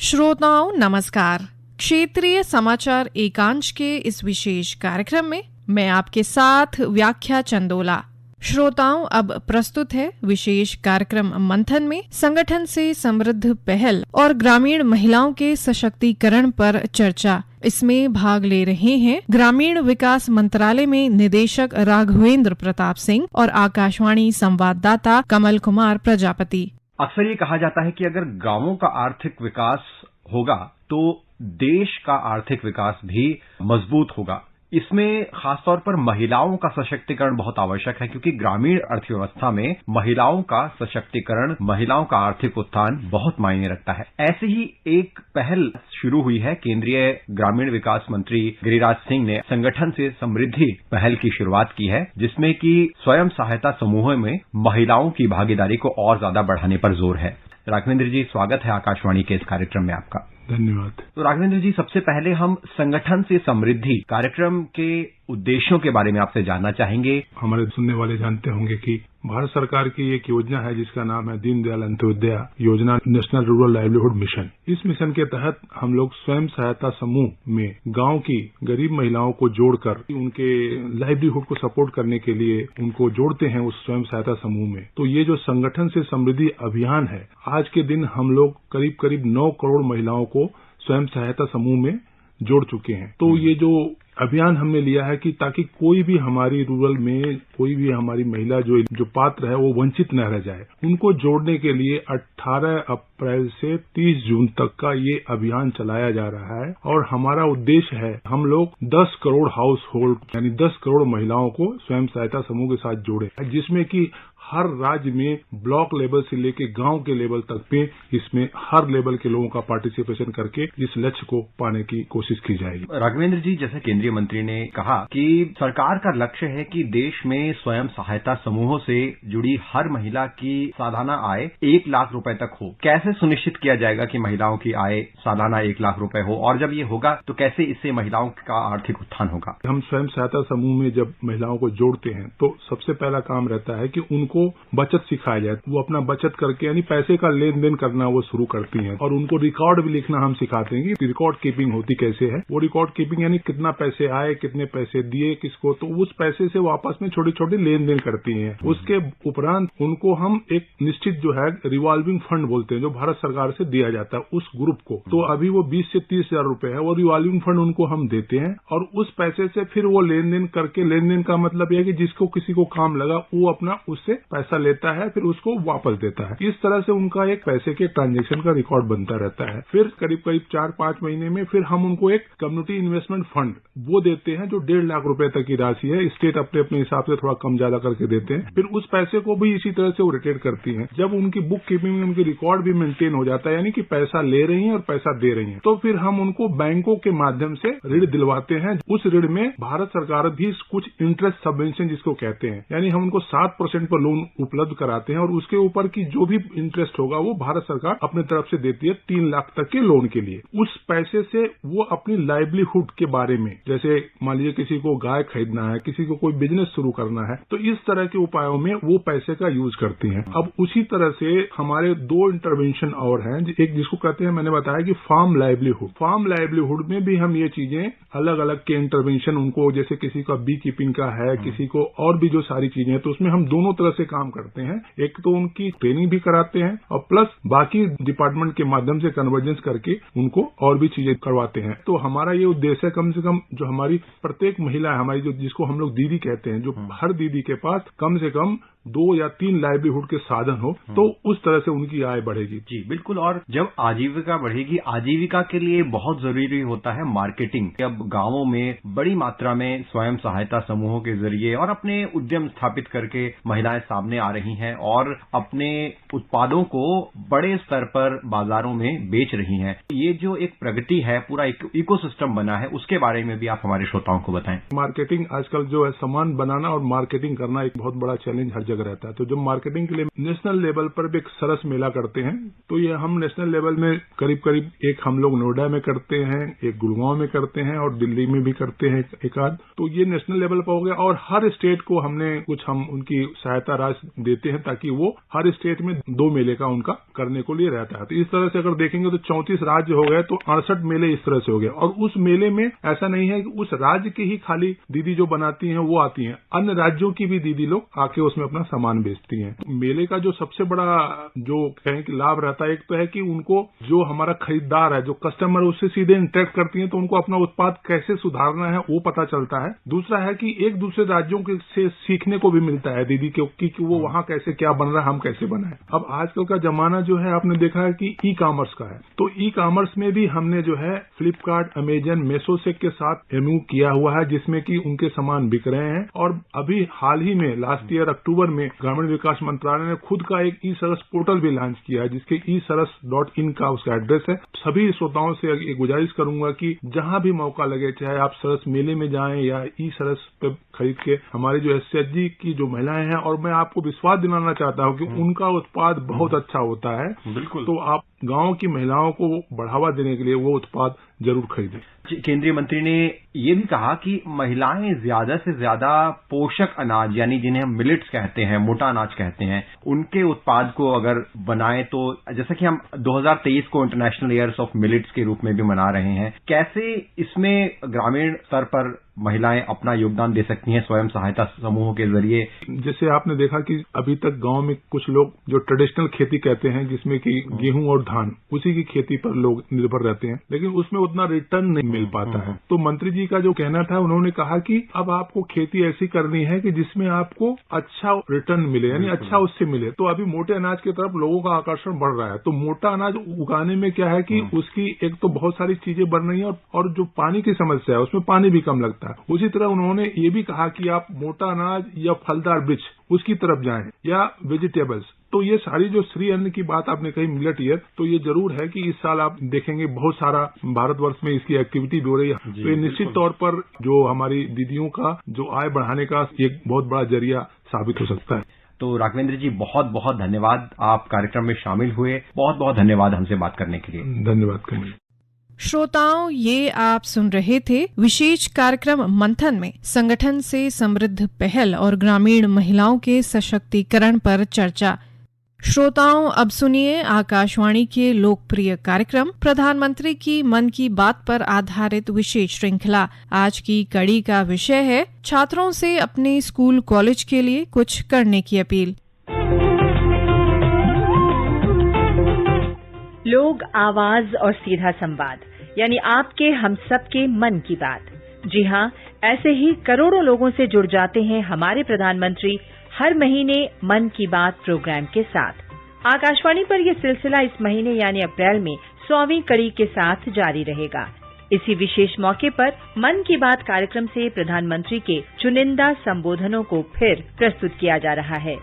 श्रोताओं नमस्कार। क्षेत्रीय समाचार एकांश के इस विशेष कार्यक्रम में मैं आपके साथ व्याख्या चंदोला। श्रोताओं, अब प्रस्तुत है विशेष कार्यक्रम मंथन में संगठन से समृद्ध पहल और ग्रामीण महिलाओं के सशक्तिकरण पर चर्चा। इसमें भाग ले रहे हैं ग्रामीण विकास मंत्रालय में निदेशक राघवेंद्र प्रताप सिंह और आकाशवाणी संवाददाता कमल कुमार प्रजापति। अक्सर ये कहा जाता है कि अगर गांवों का आर्थिक विकास होगा तो देश का आर्थिक विकास भी मजबूत होगा। इसमें खासतौर पर महिलाओं का सशक्तिकरण बहुत आवश्यक है, क्योंकि ग्रामीण अर्थव्यवस्था में महिलाओं का सशक्तिकरण, महिलाओं का आर्थिक उत्थान बहुत मायने रखता है। ऐसे ही एक पहल शुरू हुई है। केंद्रीय ग्रामीण विकास मंत्री गिरिराज सिंह ने संगठन से समृद्धि पहल की शुरुआत की है, जिसमें कि स्वयं सहायता समूहों में महिलाओं की भागीदारी को और ज्यादा बढ़ाने पर जोर है। राघवेंद्र जी, स्वागत है आकाशवाणी के इस कार्यक्रम में आपका। धन्यवाद। तो राघवेंद्र जी, सबसे पहले हम संगठन से समृद्धि कार्यक्रम के उद्देश्यों के बारे में आपसे जानना चाहेंगे। हमारे सुनने वाले जानते होंगे कि भारत सरकार की एक योजना है जिसका नाम है दीनदयाल अंत्योदय योजना, नेशनल रूरल लाइवलीहुड मिशन। इस मिशन के तहत हम लोग स्वयं सहायता समूह में गांव की गरीब महिलाओं को जोड़कर उनके लाइवलीहुड को सपोर्ट करने के लिए उनको जोड़ते हैं उस स्वयं सहायता समूह में। तो ये जो संगठन से समृद्धि अभियान है, आज के दिन हम लोग करीब करीब 9 करोड़ महिलाओं को स्वयं सहायता समूह में जोड़ चुके हैं। तो ये जो अभियान हमने लिया है कि ताकि कोई भी हमारी रूरल में कोई भी हमारी महिला जो पात्र है वो वंचित न रह जाए, उनको जोड़ने के लिए 18 अप्रैल से 30 जून तक का ये अभियान चलाया जा रहा है। और हमारा उद्देश्य है हम लोग 10 करोड़ हाउस होल्ड यानी 10 करोड़ महिलाओं को स्वयं सहायता समूह के साथ जोड़े, जिसमें कि हर राज्य में ब्लॉक लेवल से लेके गांव के लेवल तक पे इसमें हर लेवल के लोगों का पार्टिसिपेशन करके इस लक्ष्य को पाने की कोशिश की जाएगी। राघवेंद्र जी, जैसे केंद्रीय मंत्री ने कहा कि सरकार का लक्ष्य है कि देश में स्वयं सहायता समूहों से जुड़ी हर महिला की सालाना आय 1 लाख रुपए तक हो। कैसे सुनिश्चित किया जाएगा कि महिलाओं की आय सालाना 1 लाख रुपए हो, और जब ये होगा तो कैसे इससे महिलाओं का आर्थिक उत्थान होगा? हम स्वयं सहायता समूह में जब महिलाओं को जोड़ते हैं तो सबसे पहला काम रहता है कि उनको बचत सिखाया जाए। वो अपना बचत करके यानी पैसे का लेन देन करना वो शुरू करती हैं, और उनको रिकॉर्ड भी लिखना हम सिखाते हैं कि रिकॉर्ड कीपिंग होती कैसे है। वो रिकॉर्ड कीपिंग यानी कितना पैसे आए, कितने पैसे दिए किसको, तो उस पैसे से वो आपस में छोटे छोटे लेन देन करती हैं। उसके उपरांत उनको हम एक निश्चित जो है रिवॉल्विंग फंड बोलते हैं, जो भारत सरकार से दिया जाता है उस ग्रुप को। तो अभी वो 20 से 30 हजार रुपए है, वो रिवॉल्विंग फंड उनको हम देते हैं, और उस पैसे से फिर वो लेन देन करके, लेन देन का मतलब यह है कि जिसको किसी को काम लगा वो अपना उससे पैसा लेता है, फिर उसको वापस देता है। इस तरह से उनका एक पैसे के ट्रांजैक्शन का रिकॉर्ड बनता रहता है। फिर करीब करीब 4-5 महीने में फिर हम उनको एक कम्युनिटी इन्वेस्टमेंट फंड वो देते हैं, जो 1.5 लाख रुपए तक की राशि है। स्टेट अपने अपने हिसाब से थोड़ा कम ज्यादा करके देते हैं। फिर उस पैसे को भी इसी तरह से वो रोटेट करती हैं। जब उनकी बुक कीपिंग में उनकी रिकॉर्ड भी मेंटेन हो जाता है, यानी कि पैसा ले रही है और पैसा दे रही है, तो फिर हम उनको बैंकों के माध्यम से ऋण दिलवाते हैं। उस ऋण में भारत सरकार भी कुछ इंटरेस्ट सबवेंशन जिसको कहते हैं, यानी हम उनको 7% पर लोन उपलब्ध कराते हैं, और उसके ऊपर की जो भी इंटरेस्ट होगा वो भारत सरकार अपने तरफ से देती है 3 लाख तक के लोन के लिए। उस पैसे से वो अपनी लाइवलीहुड के बारे में, जैसे मान लीजिए किसी को गाय खरीदना है, किसी को कोई बिजनेस शुरू करना है, तो इस तरह के उपायों में वो पैसे का यूज करती हैं। अब उसी तरह से हमारे 2 इंटरवेंशन और हैं, एक जिसको कहते हैं, मैंने बताया कि फार्म लाइवलीहुड। फार्म लाइवलीहुड में भी हम ये चीजें अलग अलग के इंटरवेंशन उनको, जैसे किसी का बी कीपिंग का है, किसी को और भी जो सारी चीजें हैं, तो उसमें हम दोनों तरह से काम करते हैं। एक तो उनकी ट्रेनिंग भी कराते हैं, और प्लस बाकी डिपार्टमेंट के माध्यम से कन्वर्जेंस करके उनको और भी चीजें करवाते हैं। तो हमारा ये उद्देश्य है कम से कम जो हमारी प्रत्येक महिला है, हमारी जो जिसको हम लोग दीदी कहते हैं, जो हर दीदी के पास कम से कम 2 या 3 लाइवलीहुड के साधन हो, तो उस तरह से उनकी आय बढ़ेगी। जी बिल्कुल। और जब आजीविका बढ़ेगी, आजीविका के लिए बहुत जरूरी होता है मार्केटिंग। अब गांवों में बड़ी मात्रा में स्वयं सहायता समूहों के जरिए और अपने उद्यम स्थापित करके महिलाएं सामने आ रही हैं और अपने उत्पादों को बड़े स्तर पर बाजारों में बेच रही हैं। ये जो एक प्रगति है, पूरा एक इकोसिस्टम बना है, उसके बारे में भी आप हमारे श्रोताओं को बताएं। मार्केटिंग आजकल जो है, सामान बनाना और मार्केटिंग करना एक बहुत बड़ा चैलेंज हर जगह रहता है। तो जब मार्केटिंग के लिए नेशनल लेवल पर भी एक सरस मेला करते हैं, तो ये हम नेशनल लेवल में करीब करीब एक हम लोग नोएडा में करते हैं, एक गुड़गांव में करते हैं और दिल्ली में भी करते हैं एक आध। तो ये नेशनल लेवल पर हो गया और हर स्टेट को हमने कुछ हम उनकी सहायता राशि देते हैं ताकि वो हर स्टेट में 2 मेले का उनका करने को लिए रहता है। तो इस तरह से अगर देखेंगे तो 34 राज्य हो गए, तो 68 मेले इस तरह से हो गए। और उस मेले में ऐसा नहीं है कि उस राज्य की ही खाली दीदी जो बनाती हैं वो आती हैं, अन्य राज्यों की भी दीदी लोग आके उसमें अपना सामान बेचती हैं। तो मेले का जो सबसे बड़ा जो कहें कि लाभ रहता है, एक तो है कि उनको जो हमारा खरीदार है, जो कस्टमर उससे सीधे इंटरेक्ट करती हैं, तो उनको अपना उत्पाद कैसे सुधारना है वो पता चलता है। दूसरा है कि एक दूसरे राज्यों से सीखने को भी मिलता है दीदी के कि वो वहां कैसे क्या बन रहा है, हम कैसे बनाए। अब आजकल का जमाना जो है आपने देखा है कि ई कॉमर्स का है, तो ई कॉमर्स में भी हमने जो है फ्लिपकार्ट, अमेजन, मेसो से के साथ एमयू किया हुआ है, जिसमें कि उनके सामान बिक रहे हैं। और अभी हाल ही में लास्ट ईयर अक्टूबर में ग्रामीण विकास मंत्रालय ने खुद का एक ई सरस पोर्टल भी लॉन्च किया है, जिसके eSaras.in का उसका एड्रेस है। सभी श्रोताओं से एक गुजारिश करूंगा कि जहां भी मौका लगे, चाहे आप सरस मेले में जाएं या ई सरस पे खरीद के, हमारी जो SHG की जो महिलाएं हैं, और मैं आपको विश्वास दिलाना चाहता हूं कि उनका उत्पाद बहुत अच्छा होता है। बिल्कुल। तो आप गांव की महिलाओं को बढ़ावा देने के लिए वो उत्पाद जरूर खरीदें। केंद्रीय मंत्री ने ये भी कहा कि महिलाएं ज्यादा से ज्यादा पोषक अनाज, यानी जिन्हें हम मिलेट्स कहते हैं, मोटा अनाज कहते हैं, उनके उत्पाद को अगर बनाएं, तो जैसा कि हम 2023 को इंटरनेशनल ईयर्स ऑफ मिलेट्स के रूप में भी मना रहे हैं, कैसे इसमें ग्रामीण स्तर पर महिलाएं अपना योगदान दे सकती हैं स्वयं सहायता समूहों के जरिए? जैसे आपने देखा कि अभी तक गांव में कुछ लोग जो ट्रेडिशनल खेती कहते हैं, जिसमें कि गेहूं और धान, उसी की खेती पर लोग निर्भर रहते हैं, लेकिन उसमें उतना रिटर्न नहीं मिल पाता है। तो मंत्री जी का जो कहना था, उन्होंने कहा कि अब आपको खेती ऐसी करनी है कि जिसमें आपको अच्छा रिटर्न मिले, यानी अच्छा उससे मिले। तो अभी मोटे अनाज की तरफ लोगों का आकर्षण बढ़ रहा है। तो मोटा अनाज उगाने में क्या है कि उसकी एक तो बहुत सारी चीजें बढ़ रही हैं, और जो पानी की समस्या है उसमें पानी भी कम लगता है। उसी तरह उन्होंने ये भी कहा कि आप मोटा अनाज या फलदार वृक्ष उसकी तरफ जाएं, या वेजिटेबल्स। तो ये सारी जो श्री अन्न की बात आपने कही, मिलेट ईयर, तो ये जरूर है कि इस साल आप देखेंगे बहुत सारा भारतवर्ष में इसकी एक्टिविटी भी हो रही है। तो ये निश्चित तौर पर जो हमारी दीदियों का जो आय बढ़ाने का एक बहुत बड़ा जरिया साबित हो सकता है। तो राघवेंद्र जी, बहुत बहुत धन्यवाद, आप कार्यक्रम में शामिल हुए। बहुत बहुत धन्यवाद हमसे बात करने के लिए। धन्यवाद कमल। श्रोताओं, ये आप सुन रहे थे विशेष कार्यक्रम मंथन में संगठन से समृद्ध पहल और ग्रामीण महिलाओं के सशक्तिकरण पर चर्चा। श्रोताओं, अब सुनिए आकाशवाणी के लोकप्रिय कार्यक्रम प्रधानमंत्री की मन की बात पर आधारित विशेष श्रृंखला। आज की कड़ी का विषय है छात्रों से अपने स्कूल कॉलेज के लिए कुछ करने की अपील। लोग आवाज और सीधा संवाद, यानी आपके हम सबके मन की बात। जी हाँ, ऐसे ही करोड़ों लोगों से जुड़ जाते हैं हमारे प्रधानमंत्री हर महीने मन की बात प्रोग्राम के साथ। आकाशवाणी पर यह सिलसिला इस महीने यानी अप्रैल में 100वीं कड़ी के साथ जारी रहेगा। इसी विशेष मौके पर मन की बात कार्यक्रम से प्रधानमंत्री के चुनिंदा संबोधनों को फिर प्रस्तुत किया जा रहा है।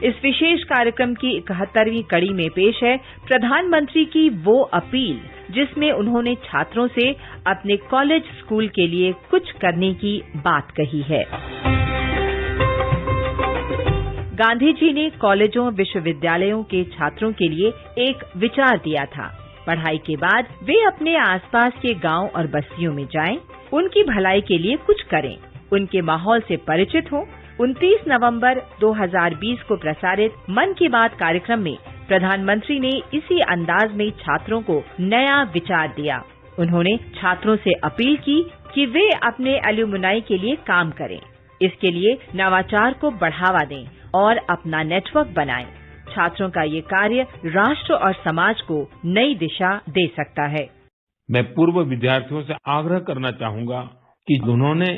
इस विशेष कार्यक्रम की 71वीं कड़ी में पेश है प्रधानमंत्री की वो अपील, जिसमें उन्होंने छात्रों से अपने कॉलेज स्कूल के लिए कुछ करने की बात कही है। गांधी जी ने कॉलेजों विश्वविद्यालयों के छात्रों के लिए एक विचार दिया था। पढ़ाई के बाद वे अपने आसपास के गांव और बस्तियों में जाएं, उनकी भलाई के लिए कुछ करें, उनके माहौल से परिचित हों। 29 नवंबर 2020 को प्रसारित मन की बात कार्यक्रम में प्रधानमंत्री ने इसी अंदाज में छात्रों को नया विचार दिया। उन्होंने छात्रों से अपील की कि वे अपने एल्यूमनाई के लिए काम करें, इसके लिए नवाचार को बढ़ावा दें और अपना नेटवर्क बनाएं। छात्रों का ये कार्य राष्ट्र और समाज को नई दिशा दे सकता है। मैं पूर्व विद्यार्थियों से आग्रह करना चाहूंगा कि उन्होंने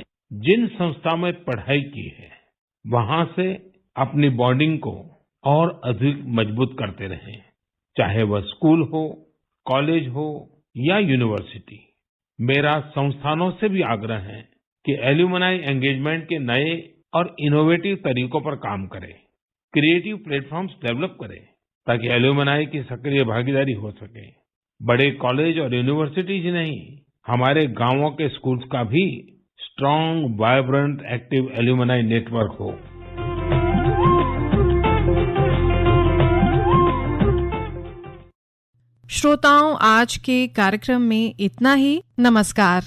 जिन संस्था में पढ़ाई की है, वहां से अपनी बॉन्डिंग को और अधिक मजबूत करते रहें, चाहे वह स्कूल हो, कॉलेज हो या यूनिवर्सिटी। मेरा संस्थानों से भी आग्रह है कि एल्यूमनाई एंगेजमेंट के नए और इनोवेटिव तरीकों पर काम करें, क्रिएटिव प्लेटफॉर्म्स डेवलप करें, ताकि एल्यूमनाई की सक्रिय भागीदारी हो सके। बड़े कॉलेज और यूनिवर्सिटीज ही नहीं, हमारे गांवों के स्कूल्स का भी strong, vibrant, active alumni network हो। श्रोताओं, आज के कार्यक्रम में इतना ही। नमस्कार।